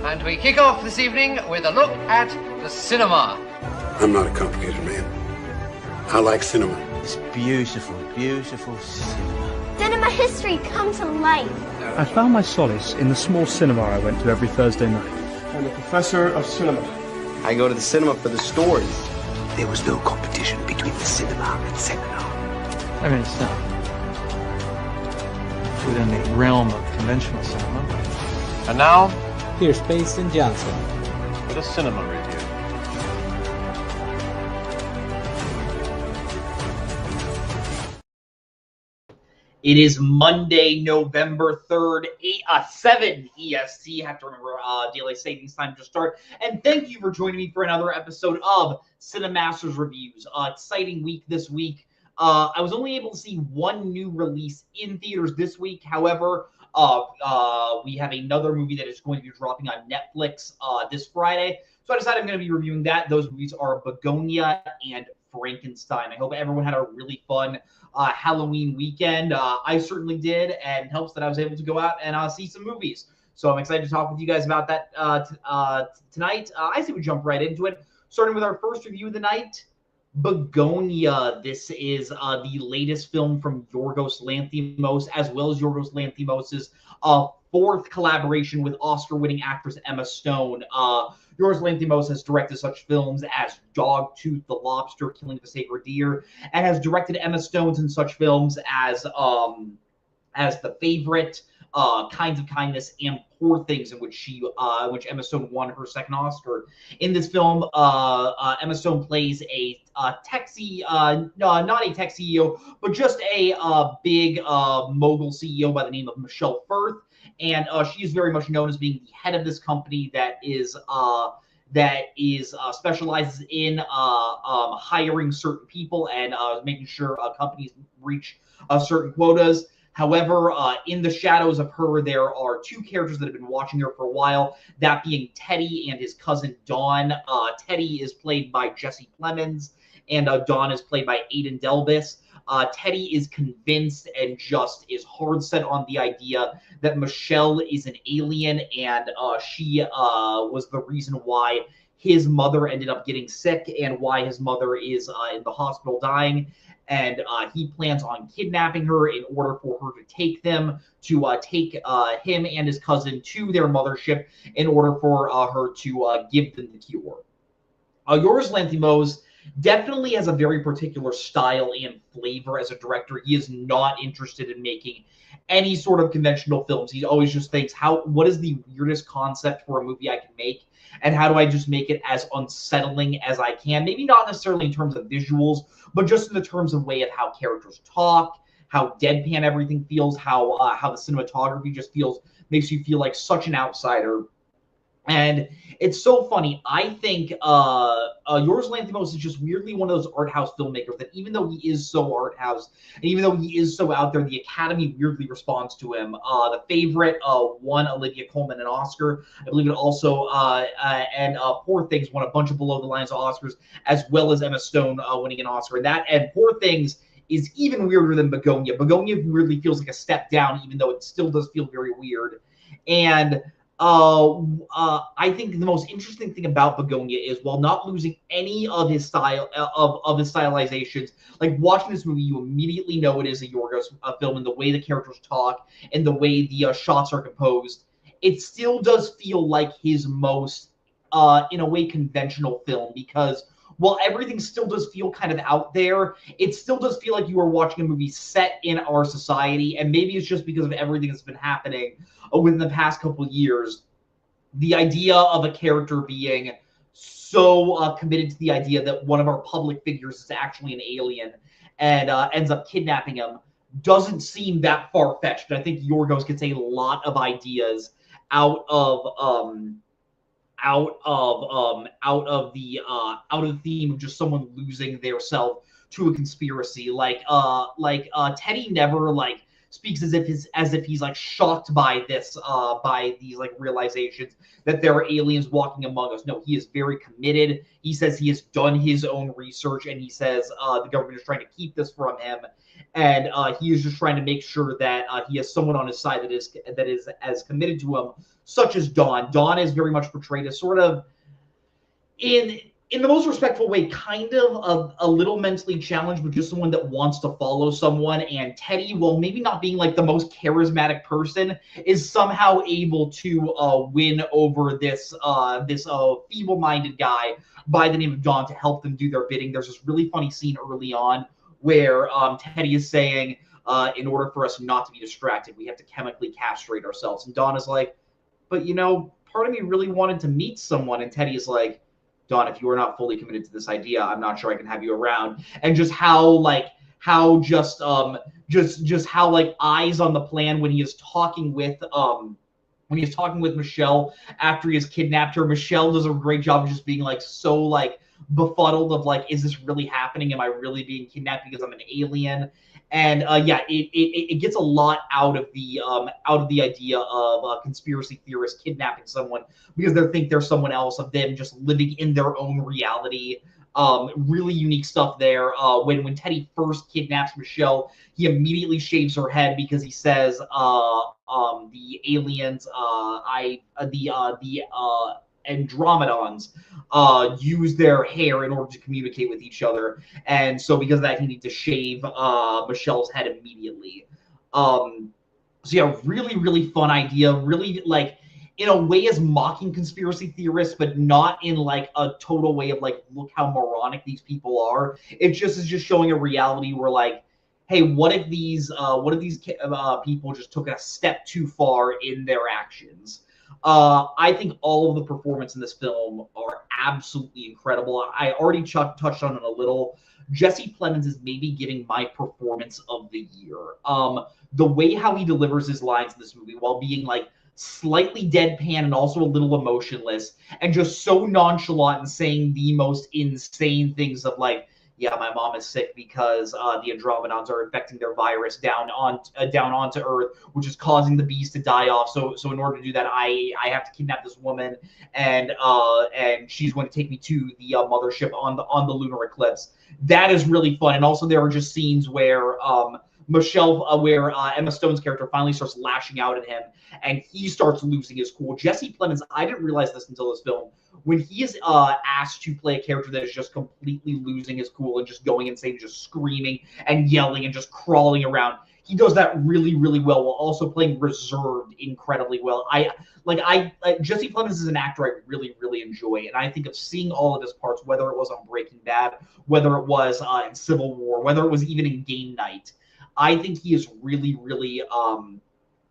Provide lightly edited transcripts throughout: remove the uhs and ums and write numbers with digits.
And we kick off this evening with a look at the cinema. I'm not a complicated man. I like cinema. It's beautiful, beautiful cinema. Cinema history come to life. I found my solace in the small cinema I went to every Thursday night. I'm a professor of cinema. I go to the cinema for the stories. There was no competition between the cinema and seminar. I mean, it's not within the realm of conventional cinema. And now, here's Space and Johnson with a cinema review. It is Monday, November 3rd, 7 EST. Have to remember daylight savings time to start. And thank you for joining me for another episode of Cinemaster's Reviews. Exciting week this week. I was only able to see one new release in theaters this week. However, we have another movie that is going to be dropping on Netflix this Friday. So I decided I'm going to be reviewing that. Those movies are Bugonia and Frankenstein. I hope everyone had a really fun Halloween weekend. I certainly did, and it helps that I was able to go out and see some movies. So I'm excited to talk with you guys about that tonight. I say we jump right into it, starting with our first review of the night, Bugonia. This is the latest film from Yorgos Lanthimos, as well as Yorgos Lanthimos' fourth collaboration with Oscar-winning actress Emma Stone. Yorgos Lanthimos has directed such films as Dogtooth, The Lobster, Killing of a Sacred Deer, and has directed Emma Stone's in such films as The Favorite, Kinds of Kindness, and Poor Things, in which Emma Stone won her second Oscar. In this film, Emma Stone plays a tech CEO, not a tech CEO, but just a big mogul CEO by the name of Michelle Firth. And she is very much known as being the head of this company that specializes in hiring certain people and making sure companies reach certain quotas. However, in the shadows of her, there are two characters that have been watching her for a while, that being Teddy and his cousin Dawn. Teddy is played by Jesse Plemons, and Dawn is played by Aidan Delvis. Teddy is convinced and just is hard set on the idea that Michelle is an alien, and she was the reason why his mother ended up getting sick and why his mother is in the hospital dying. And he plans on kidnapping her in order for her to take him and his cousin to their mothership in order for her to give them the cure. Yorgos Lanthimos definitely has a very particular style and flavor as a director. He is not interested in making any sort of conventional films. He always just thinks, what is the weirdest concept for a movie I can make, and how do I just make it as unsettling as I can? Maybe not necessarily in terms of visuals, but just in the terms of way of how characters talk, how deadpan everything feels, how the cinematography just makes you feel like such an outsider. And it's so funny. I think Yorgos Lanthimos is just weirdly one of those art house filmmakers that even though he is so art house, and even though he is so out there, the Academy weirdly responds to him. The Favorite won Olivia Colman an Oscar. I believe it also, and Poor Things won a bunch of below the lines Oscars, as well as Emma Stone winning an Oscar. And Poor Things is even weirder than Bugonia. Bugonia weirdly feels like a step down, even though it still does feel very weird. And I think the most interesting thing about Bugonia is, while not losing any of his style of his stylizations, like watching this movie, you immediately know it is a Yorgos film in the way the characters talk and the way the shots are composed. It still does feel like his most, in a way, conventional film, because while everything still does feel kind of out there, it still does feel like you are watching a movie set in our society. And maybe it's just because of everything that's been happening within the past couple of years. The idea of a character being so committed to the idea that one of our public figures is actually an alien and ends up kidnapping him doesn't seem that far-fetched. And I think Yorgos gets a lot of ideas out of the theme of just someone losing their self to a conspiracy. Teddy never speaks as if he's like shocked by this, by these like realizations that there are aliens walking among us. No, he is very committed. He says he has done his own research, and he says the government is trying to keep this from him, and he is just trying to make sure that he has someone on his side that is as committed to him, such as Dawn. Dawn is very much portrayed as sort of in the most respectful way, kind of a little mentally challenged, but just someone that wants to follow someone. And Teddy, while maybe not being like the most charismatic person, is somehow able to win over this feeble-minded guy by the name of Don to help them do their bidding. There's this really funny scene early on where Teddy is saying, in order for us not to be distracted, we have to chemically castrate ourselves. And Don is like, but part of me really wanted to meet someone. And Teddy is like, Don, if you are not fully committed to this idea, I'm not sure I can have you around. And just how eyes on the plan when he is talking with Michelle after he has kidnapped her. Michelle does a great job of just being like so like befuddled of like, is this really happening? Am I really being kidnapped because I'm an alien? And it gets a lot out of the idea of conspiracy theorists kidnapping someone because they think they're someone else, of them just living in their own reality. Really unique stuff there. When Teddy first kidnaps Michelle, he immediately shaves her head because he says the aliens, Andromedons use their hair in order to communicate with each other, and so because of that he needs to shave Michelle's head immediately. So yeah, really fun idea, really like in a way is mocking conspiracy theorists, but not in like a total way of like, look how moronic these people are. It just is just showing a reality where like, hey, what if these people just took a step too far in their actions? I think all of the performance in this film are absolutely incredible. I already touched on it a little. Jesse Plemons is maybe getting my performance of the year. The way how he delivers his lines in this movie while being like slightly deadpan and also a little emotionless and just so nonchalant and saying the most insane things of like, yeah, my mom is sick because the Andromedons are infecting their virus down onto Earth, which is causing the bees to die off. So in order to do that, I have to kidnap this woman, and she's going to take me to the mothership on the lunar eclipse. That is really fun. And also there are just scenes where Emma Stone's character finally starts lashing out at him, and he starts losing his cool. Jesse Plemons, I didn't realize this until this film, when he is asked to play a character that is just completely losing his cool and just going insane, just screaming and yelling and just crawling around, he does that really well while also playing reserved incredibly well. Jesse Plemons is an actor I really enjoy, and I think of seeing all of his parts, whether it was on Breaking Bad, whether it was in Civil War, whether it was even in Game Night. I think he is really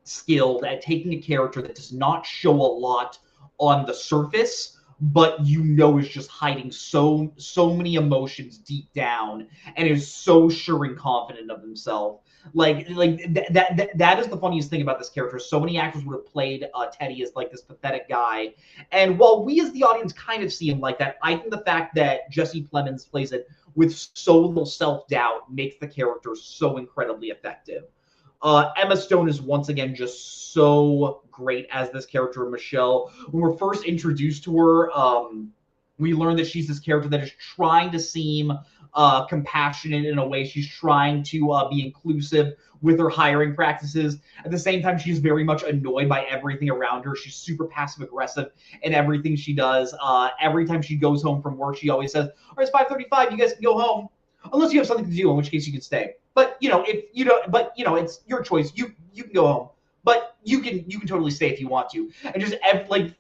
skilled at taking a character that does not show a lot on the surface, but is just hiding so many emotions deep down and is so sure and confident of himself. That is the funniest thing about this character. So many actors would have played Teddy as like this pathetic guy, and while we as the audience kind of see him like that, I think the fact that Jesse Plemons plays it with so little self-doubt makes the character so incredibly effective. Emma Stone is once again just so great as this character, Michelle. When we're first introduced to her, we learn that she's this character that is trying to seem compassionate in a way. She's trying to be inclusive with her hiring practices. At the same time, she's very much annoyed by everything around her. She's super passive aggressive in everything she does. Every time she goes home from work, she always says, all right, it's 5:35, you guys can go home. Unless you have something to do, in which case you can stay. But if you don't, it's your choice. You can go home, but you can totally stay if you want to. And just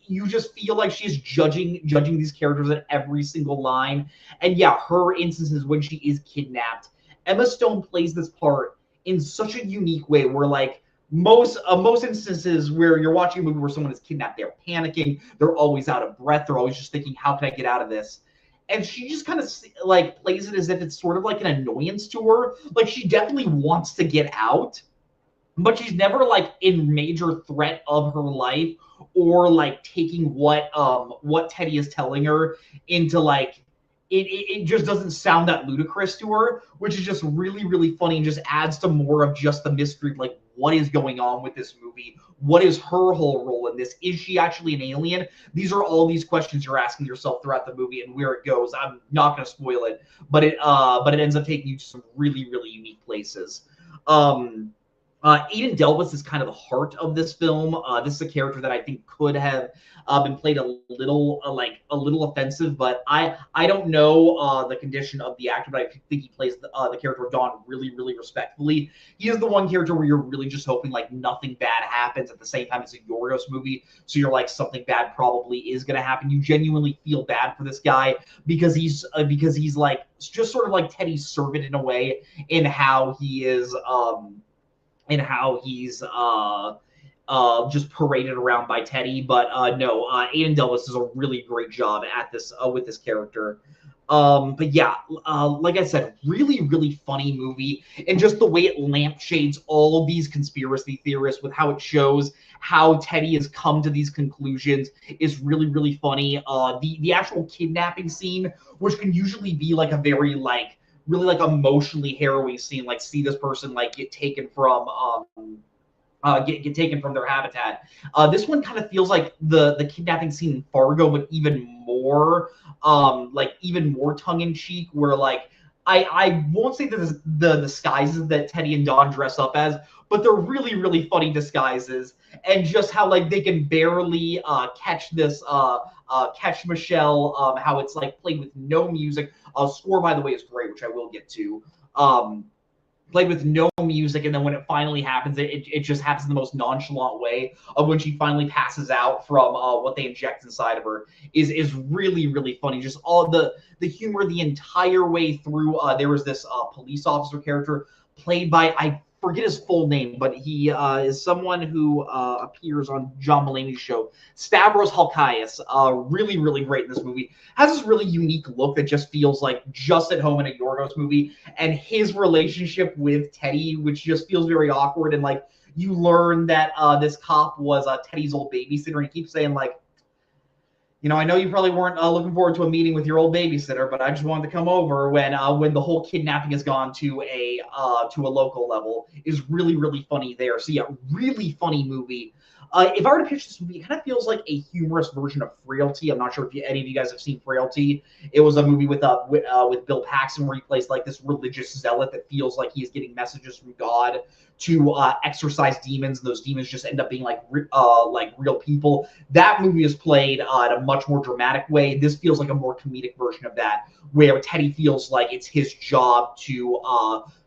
you just feel like she's judging these characters at every single line. And yeah, her instances when she is kidnapped, Emma Stone plays this part in such a unique way where like most instances where you're watching a movie where someone is kidnapped, they're panicking, they're always out of breath, they're always just thinking, how can I get out of this? And she just kind of like plays it as if it's sort of like an annoyance to her. Like she definitely wants to get out, but she's never like in major threat of her life or like taking what Teddy is telling her into like it just doesn't sound that ludicrous to her, which is just really funny and just adds to more of just the mystery of like what is going on with this movie? What is her whole role in this? Is she actually an alien? These are all these questions you're asking yourself throughout the movie and where it goes. I'm not going to spoil it, but it ends up taking you to some really, really unique places. Aiden Delvis is kind of the heart of this film. This is a character that I think could have been played a little offensive, but I don't know the condition of the actor, but I think he plays the character of Don really, really respectfully. He is the one character where you're really just hoping like nothing bad happens. At the same time, it's a Yorgos movie, so you're like something bad probably is going to happen. You genuinely feel bad for this guy because he's like just sort of like Teddy's servant in a way in how he is. And how he's just paraded around by Teddy. But no, Aiden Delvis does a really great job at this with this character. But yeah, like I said, really, really funny movie. And just the way it lampshades all of these conspiracy theorists with how it shows how Teddy has come to these conclusions is really, really funny. The actual kidnapping scene, which can usually be like a very really like emotionally harrowing scene, like see this person like get taken from get taken from their habitat. This one kind of feels like the kidnapping scene in Fargo, but even more tongue-in-cheek, where like I won't say that the disguises that Teddy and Don dress up as, but they're really, really funny disguises, and just how like they can barely catch Michelle, how it's like played with no music. Score, by the way, is great, which I will get to. Played with no music, and then when it finally happens, it just happens in the most nonchalant way of when she finally passes out from what they inject inside of her is really, really funny. Just all the humor the entire way through. There was this police officer character played by, I forget his full name, but he is someone who appears on John Mulaney's show, Stavros Halkias. Really, really great in this movie. Has this really unique look that just feels like just at home in a Yorgos movie. And his relationship with Teddy, which just feels very awkward. And like you learn that this cop was Teddy's old babysitter, and he keeps saying like, you know, I know you probably weren't looking forward to a meeting with your old babysitter, but I just wanted to come over when the whole kidnapping has gone to a local level. Is really, really funny there. So yeah, really funny movie. If I were to pitch this movie, it kind of feels like a humorous version of Frailty. I'm not sure if any of you guys have seen Frailty. It was a movie with Bill Paxton where he plays like this religious zealot that feels like he's getting messages from God to exorcise demons, and those demons just end up being like real people. That movie is played in a much more dramatic way. This feels like a more comedic version of that, where Teddy feels like it's his job to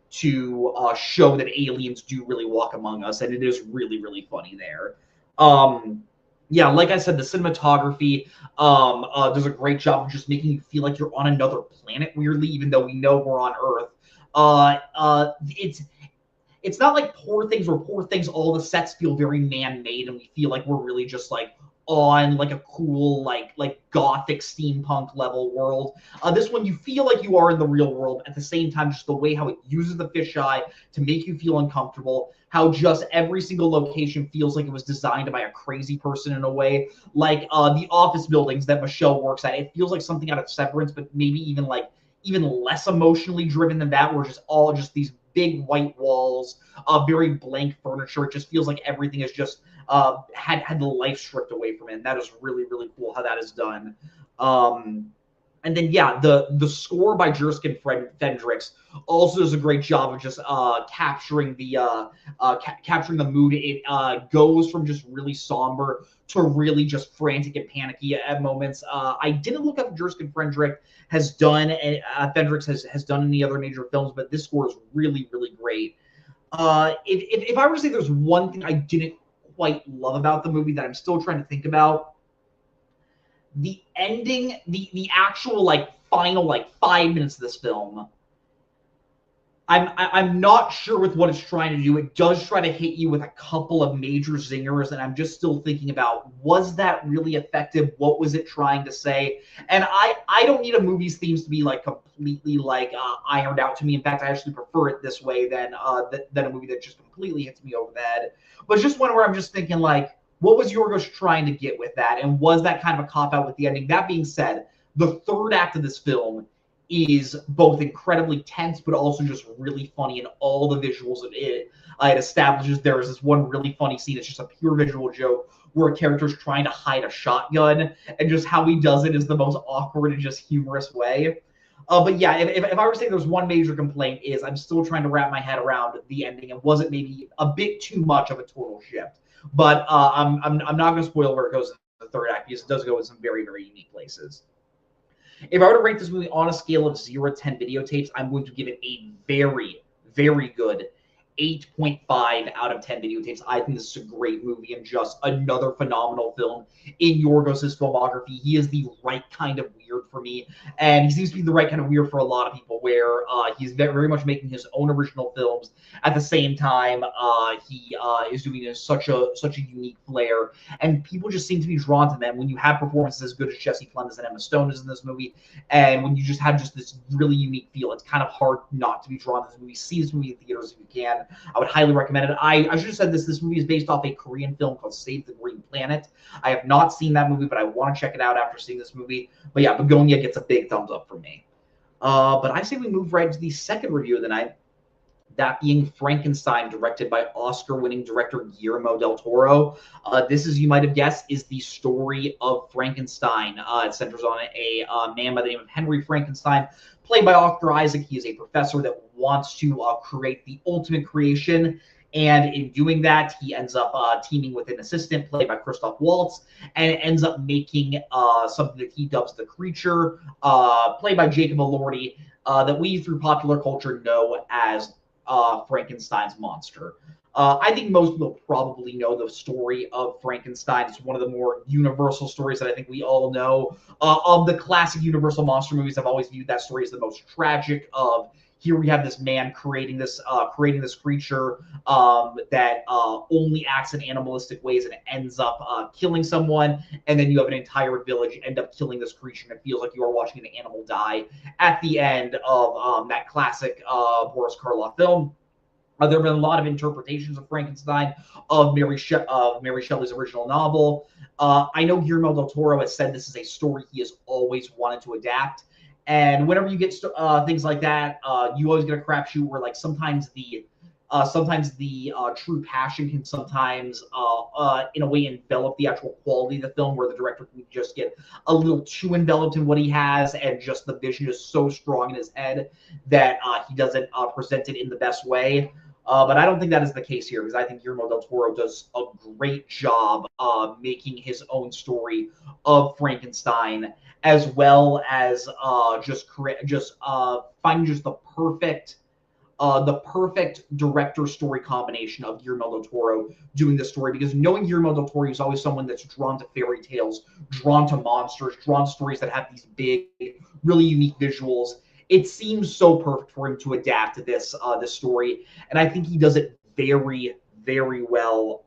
show that aliens do really walk among us, and it is really, really funny there. Yeah, like I said, the cinematography does a great job of just making you feel like you're on another planet, weirdly, even though we know we're on Earth. It's not like Poor Things, where Poor Things, all the sets feel very man-made, and we feel like we're really just like on like a cool like gothic steampunk level world. This one, you feel like you are in the real world. At the same time, just the way how it uses the fisheye to make you feel uncomfortable, how just every single location feels like it was designed by a crazy person in a way. Like the office buildings that Michelle works at, it feels like something out of Severance, but maybe even less emotionally driven than that, where just these big white walls, very blank furniture. It just feels like everything is just had the life stripped away from it. And that is really, really cool how that is done. And then yeah, the score by Jerskin Fendrix also does a great job of just capturing the mood. It goes from just really somber to really just frantic and panicky at moments. I didn't look up if Jerskin Fendrix has done any other major films, but this score is really, really great. If I were to say there's one thing I didn't quite love about the movie that I'm still trying to think about, the ending, the actual final 5 minutes of this film, I'm not sure with what it's trying to do. It does try to hit you with a couple of major zingers, and I'm just still thinking about, was that really effective? What was it trying to say? And I don't need a movie's themes to be completely ironed out to me. In fact, I actually prefer it this way than a movie that just completely hits me over the head. But it's just one where I'm just thinking what was Yorgos trying to get with that? And was that kind of a cop-out with the ending? That being said, the third act of this film is both incredibly tense, but also just really funny in all the visuals of it. It establishes there is this one really funny scene. It's just a pure visual joke where a character's trying to hide a shotgun, and just how he does it is the most awkward and just humorous way. But yeah, if I were to say there's one major complaint is I'm still trying to wrap my head around the ending, and was it maybe a bit too much of a total shift? But I'm not going to spoil where it goes in the third act, because it does go in some very, very unique places. If I were to rate this movie on a scale of 0 to 10 videotapes, I'm going to give it a very, very good 8.5 out of 10 videotapes. I think this is a great movie and just another phenomenal film in Yorgos' filmography. He is the right kind of weird for me, and he seems to be the right kind of weird for a lot of people, where he's very much making his own original films. At the same time, he is doing such a unique flair, and people just seem to be drawn to them. When you have performances as good as Jesse Plemons and Emma Stone is in this movie, and when you just have this really unique feel, it's kind of hard not to be drawn to this movie. See this movie in theaters if you can. I would highly recommend it. I should have said this movie is based off a Korean film called Save the Green Planet. I have not seen that movie, but I want to check it out after seeing this movie. But yeah, Bugonia gets a big thumbs up from me. But I say we move right to the second review of the night, that being Frankenstein, directed by Oscar-winning director Guillermo del Toro. This, as you might have guessed, is the story of Frankenstein. It centers on a man by the name of Henry Frankenstein, played by Oscar Isaac. He is a professor that wants to create the ultimate creation, and in doing that, he ends up teaming with an assistant played by Christoph Waltz, and ends up making something that he dubs the Creature, played by Jacob Elordi, that we, through popular culture, know as Frankenstein's monster. I think most people probably know the story of Frankenstein. It's one of the more universal stories that I think we all know. Of the classic Universal monster movies, I've always viewed that story as the most tragic. Of here we have this man creating this creature that only acts in animalistic ways and ends up killing someone, and then you have an entire village end up killing this creature, and it feels like you are watching an animal die at the end of that classic Boris Karloff film. There have been a lot of interpretations of Frankenstein of Mary Shelley's original novel. I know Guillermo del Toro has said this is a story he has always wanted to adapt. And whenever you get things like that, you always get a crapshoot where, like, sometimes the true passion can sometimes, in a way, envelop the actual quality of the film, where the director can just get a little too enveloped in what he has, and just the vision is so strong in his head that he doesn't present it in the best way. But I don't think that is the case here, because I think Guillermo del Toro does a great job making his own story of Frankenstein, as well as finding just the perfect director-story combination of Guillermo del Toro doing this story. Because knowing Guillermo del Toro is always someone that's drawn to fairy tales, drawn to monsters, drawn to stories that have these big, really unique visuals. It seems so perfect for him to adapt to this story, and I think he does it very, very well.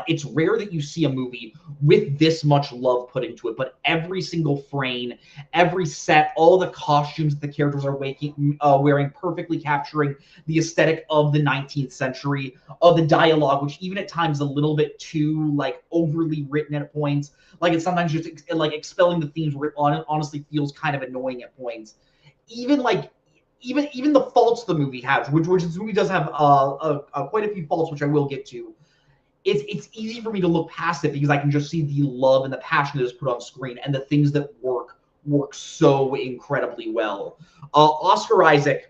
It's rare that you see a movie with this much love put into it, but every single frame, every set, all the costumes the characters are wearing, perfectly capturing the aesthetic of the 19th century, of the dialogue, which even at times is a little bit too, like, overly written at points. Like, it's sometimes just like expelling the themes where it honestly feels kind of annoying at points. Even the faults the movie has, which this movie does have quite a few faults, which I will get to. It's easy for me to look past it, because I can just see the love and the passion that is put on screen, and the things that work so incredibly well. Oscar Isaac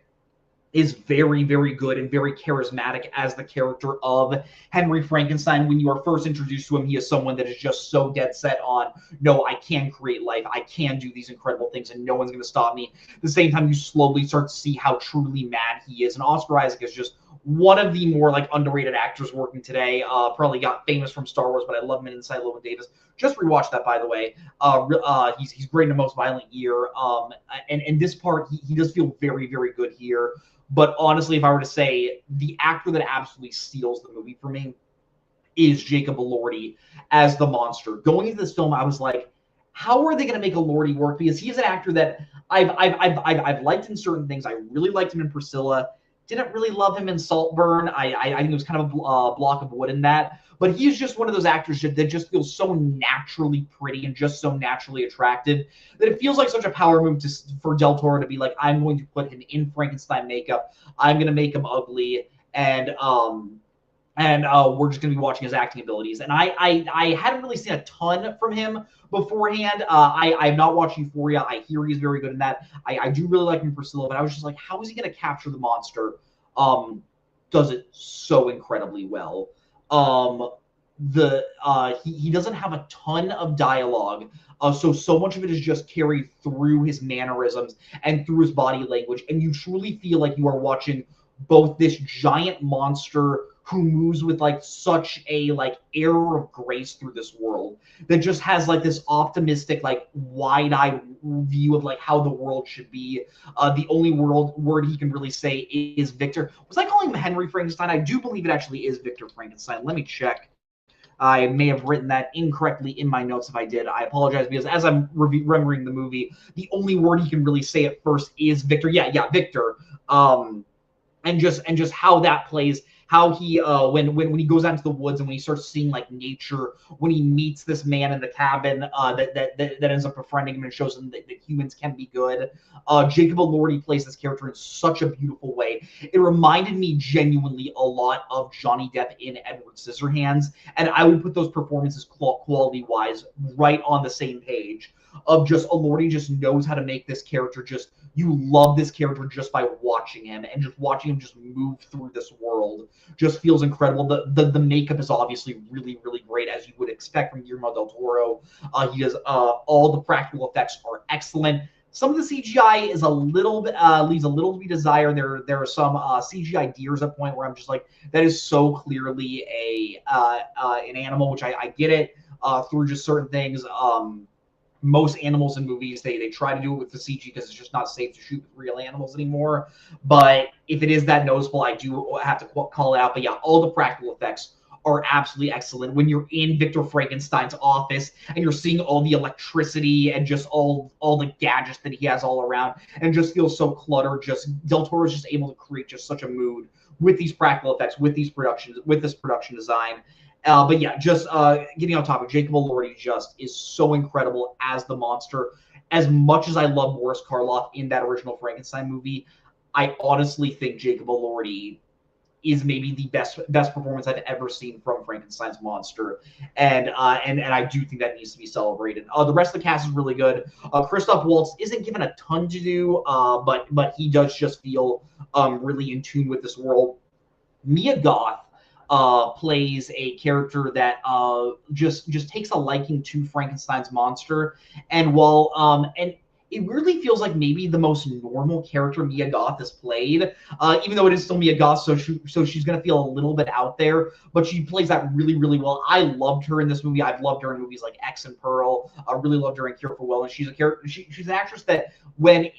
is very, very good and very charismatic as the character of Henry Frankenstein. When you are first introduced to him, he is someone that is just so dead set on, no, I can create life, I can do these incredible things, and no one's going to stop me. At the same time, you slowly start to see how truly mad he is, and Oscar Isaac is just one of the more, like, underrated actors working today. Probably got famous from Star Wars, but I love him in Inside Llewyn Davis. Just rewatched that, by the way. He's great in A Most Violent Year. And this part, he does feel very, very good here. But honestly, if I were to say the actor that absolutely steals the movie for me is Jacob Elordi as the monster. Going into this film, I was like, how are they going to make Elordi work? Because he's an actor that I've liked in certain things. I really liked him in Priscilla. didn't really love him in Saltburn. I think it was kind of a block of wood in that. But he's just one of those actors that just feels so naturally pretty and just so naturally attractive that it feels like such a power move for Del Toro to be like, I'm going to put him in Frankenstein makeup. I'm going to make him ugly, and we're just going to be watching his acting abilities. And I hadn't really seen a ton from him beforehand. I've not watched Euphoria. I hear he's very good in that. I do really like him in Priscilla, but I was just like, how is he going to capture the monster? Does it so incredibly well. He doesn't have a ton of dialogue, so much of it is just carried through his mannerisms and through his body language, and you truly feel like you are watching both this giant monster who moves with like such a like air of grace through this world that just has like this optimistic, like wide-eyed view of like how the world should be. The only word he can really say is Victor. Was I calling him Henry Frankenstein? I do believe it actually is Victor Frankenstein. Let me check. I may have written that incorrectly in my notes. If I did, I apologize, because as I'm remembering the movie, the only word he can really say at first is Victor. Yeah, Victor. And just how that plays, how he when he goes out into the woods and when he starts seeing like nature, when he meets this man in the cabin that ends up befriending him and shows him that humans can be good. Jacob Elordi plays this character in such a beautiful way. It reminded me genuinely a lot of Johnny Depp in Edward Scissorhands, and I would put those performances quality wise right on the same page. Of just Elordi just knows how to make this character just, you love this character just by watching him, and just watching him just move through this world just feels incredible. The makeup is obviously really, really great, as you would expect from Guillermo del Toro. He does all the practical effects are excellent. Some of the CGI is a little bit leaves a little to be desired. There are some CGI deers at point where I'm just like, that is so clearly an animal, which I get it through just certain things. Most animals in movies, they try to do it with the CG because it's just not safe to shoot with real animals anymore. But if it is that noticeable, I do have to call it out. But yeah, all the practical effects are absolutely excellent. When you're in Victor Frankenstein's office and you're seeing all the electricity and just all the gadgets that he has all around, and just feels so cluttered, just Del Toro is just able to create just such a mood with these practical effects, with these productions, with this production design. But yeah, just getting on topic, Jacob Elordi just is so incredible as the monster. As much as I love Boris Karloff in that original Frankenstein movie, I honestly think Jacob Elordi is maybe the best performance I've ever seen from Frankenstein's monster, and I do think that needs to be celebrated. The rest of the cast is really good. Christoph Waltz isn't given a ton to do, but he does just feel really in tune with this world. Mia Goth plays a character that just takes a liking to Frankenstein's monster, and while and it really feels like maybe the most normal character Mia Goth has played, even though it is still Mia Goth, so she's gonna feel a little bit out there, but she plays that really, really well. I loved her in this movie. I've loved her in movies like X and Pearl. I really loved her in Cure for Wellness. She's a character. She's an actress that when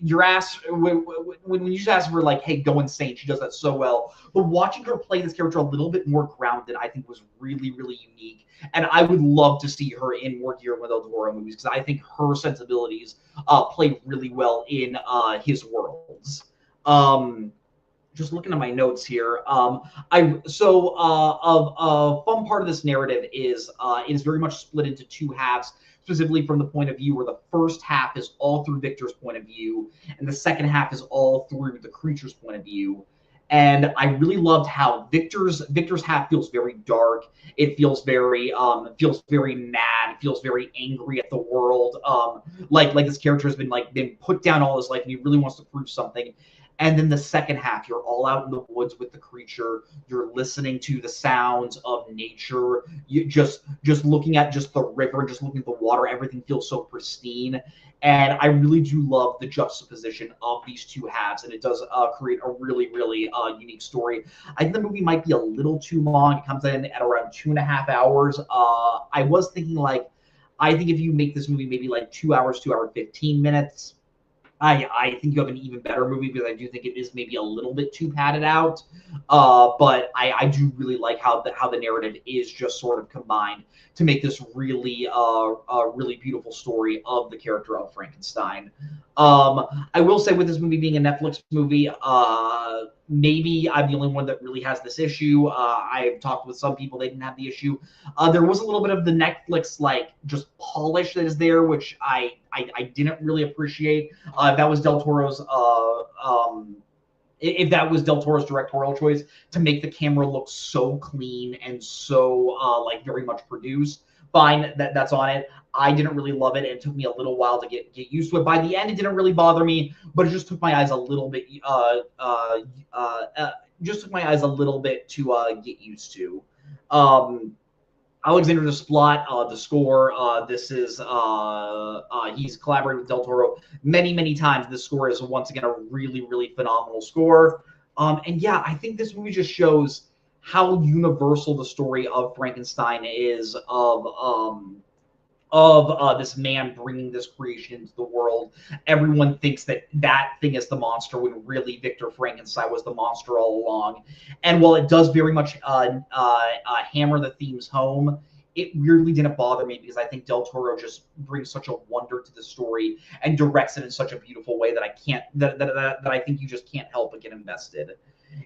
you're asked when you just ask her like, hey, go insane, she does that so well. But watching her play this character a little bit more grounded, I think, was really, really unique. And I would love to see her in more Guillermo del Toro movies, because I think her sensibilities play really well in his worlds. Just looking at my notes here, a fun part of this narrative is it is very much split into two halves, specifically from the point of view where the first half is all through Victor's point of view, and the second half is all through the creature's point of view. And I really loved how Victor's half feels very dark. It feels very mad. It feels very angry at the world. Like this character has been put down all his life, and he really wants to prove something. And then the second half, you're all out in the woods with the creature. You're listening to the sounds of nature. You just looking at just the river, just looking at the water. Everything feels so pristine. And I really do love the juxtaposition of these two halves, and it does create a really, really unique story. I think the movie might be a little too long. It comes in at around 2.5 hours. I was thinking I think if you make this movie maybe like 2 hours, 2 hours 15 minutes, I think you have an even better movie because I do think it is maybe a little bit too padded out. But I do really like how the narrative is just sort of combined to make this really really beautiful story of the character of Frankenstein. I will say with this movie being a Netflix movie, maybe I'm the only one that really has this issue. I've talked with some people, they didn't have the issue. There was a little bit of the Netflix like just polish that is there, which I didn't really appreciate. If that was Del Toro's directorial choice to make the camera look so clean and so like very much produced, fine, that's on it. I didn't really love it, and it took me a little while to get used to it. By the end, it didn't really bother me, but it just took my eyes a little bit to get used to. Alexander Desplat, the score. This is he's collaborated with Del Toro many times. This score is once again a really phenomenal score. And yeah, I think this movie just shows how universal the story of Frankenstein is of this man bringing this creation into the world. Everyone thinks that thing is the monster when really Victor Frankenstein was the monster all along. And while it does very much hammer the themes home, it weirdly didn't bother me because I think Del Toro just brings such a wonder to the story and directs it in such a beautiful way that I think you just can't help but get invested.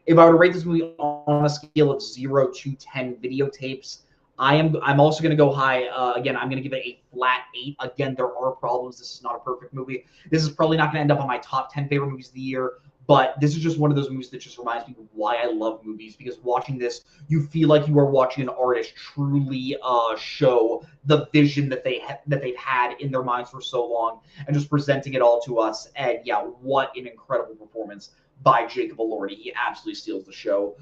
If I were to rate this movie on a scale of 0 to 10 videotapes, I'm also going to go high. Again, I'm going to give it a flat 8. Again, there are problems. This is not a perfect movie. This is probably not going to end up on my top 10 favorite movies of the year, but this is just one of those movies that just reminds me of why I love movies, because watching this, you feel like you are watching an artist truly show the vision that they've had in their minds for so long and just presenting it all to us. And yeah, what an incredible performance by Jacob Elordi. He absolutely steals the show.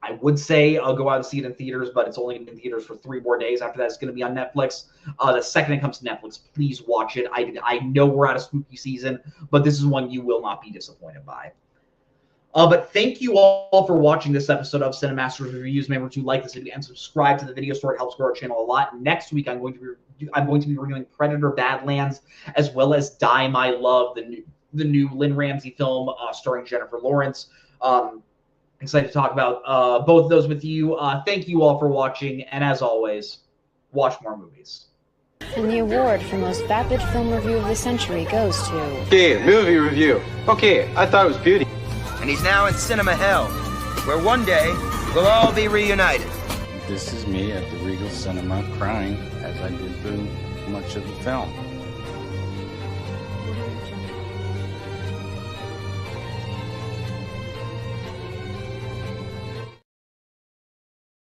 I would say I'll go out and see it in theaters, but it's only in theaters for 3 more days. After that, it's going to be on Netflix. The second it comes to Netflix, please watch it. I know we're out of spooky season, but this is one you will not be disappointed by. But thank you all for watching this episode of Cinemaster's Reviews. Remember to like this video and subscribe to the video store. It helps grow our channel a lot. Next week, I'm going to be reviewing Predator: Badlands, as well as Die My Love, the new Lynn Ramsey film starring Jennifer Lawrence. Excited to talk about both of those with you. Thank you all for watching, and as always, watch more movies. And the award for most vapid film review of the century goes to... Okay, movie review. Okay, I thought it was beauty. And he's now in cinema hell, where one day we'll all be reunited. This is me at the Regal Cinema crying as I did through much of the film.